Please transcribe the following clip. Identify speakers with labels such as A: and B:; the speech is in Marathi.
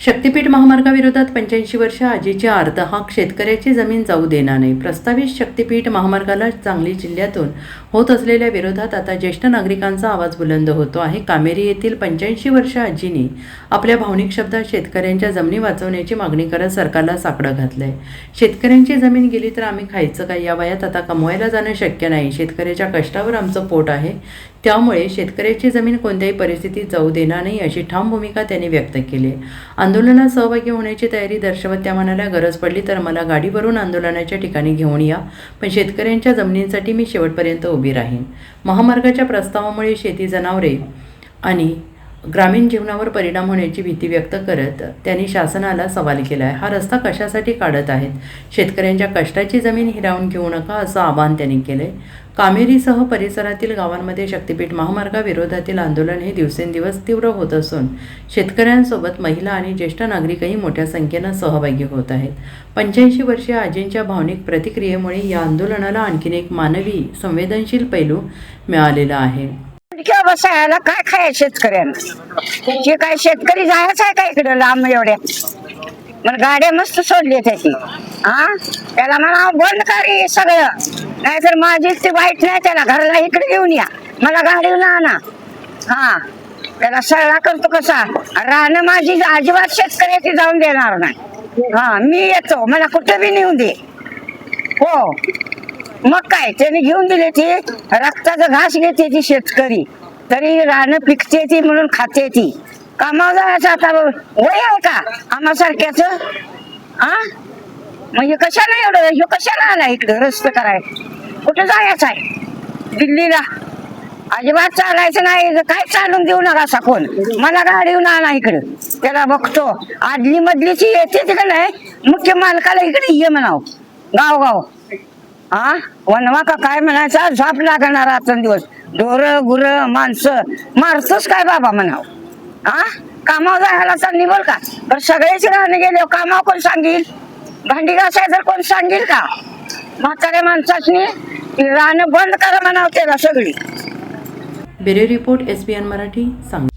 A: शक्तीपीठ महामार्गाविरोधात 85 वर्ष आजीची आर्त हाक शेतकऱ्याची जमीन जाऊ देणार नाही. प्रस्तावित शक्तीपीठ महामार्गाला सांगली जिल्ह्यातून होत असलेल्या विरोधात आता ज्येष्ठ नागरिकांचा आवाज बुलंद होतो आहे. कामेरी येथील 85 वर्ष आजीने आपल्या भावनिक शब्दात शेतकऱ्यांच्या जमिनी वाचवण्याची मागणी करत सरकारला साकडं घातलंय. शेतकऱ्यांची जमीन गेली तर आम्ही खायचं काय? या वयात आता कमवायला जाणं शक्य नाही. शेतकऱ्याच्या कष्टावर आमचं पोट आहे, त्यामुळे शेतकऱ्याची जमीन कोणत्याही परिस्थितीत जाऊ देणार नाही अशी ठाम भूमिका त्यांनी व्यक्त केली. आंदोलनात सहभागी होण्याची तयारी दर्शवत त्या म्हणाल्या, गरज पडली तर मला गाडीवरून आंदोलनाच्या ठिकाणी घेऊन या, पण शेतकऱ्यांच्या जमिनींसाठी मी शेवटपर्यंत उभी राहीन. महामार्गाच्या प्रस्तावामुळे शेती, जनावरे आणि ग्रामीण जीवनावर परिणाम होण्याची भीती व्यक्त करत त्यांनी शासनाला सवाल केला आहे. हा रस्ता कशासाठी काढत आहेत? शेतकऱ्यांच्या कष्टाची जमीन हिरावून घेऊ नका असं आवाहन त्यांनी केले. कामेरीसह परिसरातील गावांमध्ये शक्तीपीठ महामार्गाविरोधातील आंदोलन हे दिवसेंदिवस तीव्र होत असून शेतकऱ्यांसोबत महिला आणि ज्येष्ठ नागरिकही मोठ्या संख्येनं सहभागी होत आहेत. 85 वर्षीय आजींच्या भावनिक प्रतिक्रियेमुळे या आंदोलनाला आणखीन एक मानवी संवेदनशील पैलू मिळालेला आहे.
B: किंवा बसायला काय खाय शेतकऱ्यांना, जे काय शेतकरी जायचं आहे का इकडे लांब एवढ्या? मग गाड्या मस्त सोडली त्याची. त्याला म्हणा बंद करी सगळं, नाहीतर माझी ते वाईट नाही. त्याला घराला इकडे घेऊन या, मला गाडीवर आणा. त्याला सगळा करतो कसा राहणं. माझी अजिबात शेतकऱ्याची जाऊन देणार नाही. मी येतो, मला कुठं बी नेऊ दे. हो, मग काय त्याने घेऊन दिले. ती रक्ताचा घास घेते ती शेतकरी, तरी रानं पिकते ती म्हणून खाते ती. कामावर जायचं आता वय आहे का आम्हासारख्याच? म्हणजे कशाला एवढं ह्यो कशाला आला इकडं रस्ते कराय? कुठं जायचं आहे? दिल्लीला अजिबात चालायचं नाही. काय चालून देऊ नका असा कोण. मला गाडीहून आणा इकडं. त्याला बघतो आदली मधलीची येते तिकडे नाही, मुख्य मालकाला इकडे ये म्हणाव गाव. वनवा का काय म्हणायचा? झोप लागणार आता दिवस. ढोर गुर माणसं मारतोच काय बाबा म्हणाव. कामावर जायला चालली बोल का? तर सगळेच राहणे गेले, कामावर कोण सांगेल? भांडी घासायचं कोण सांगेल का? म्हाताऱ्या माणसाची राहणं बंद करा म्हणाव त्याला सगळी.
A: Bureau report, SBN Marathi, Sangli.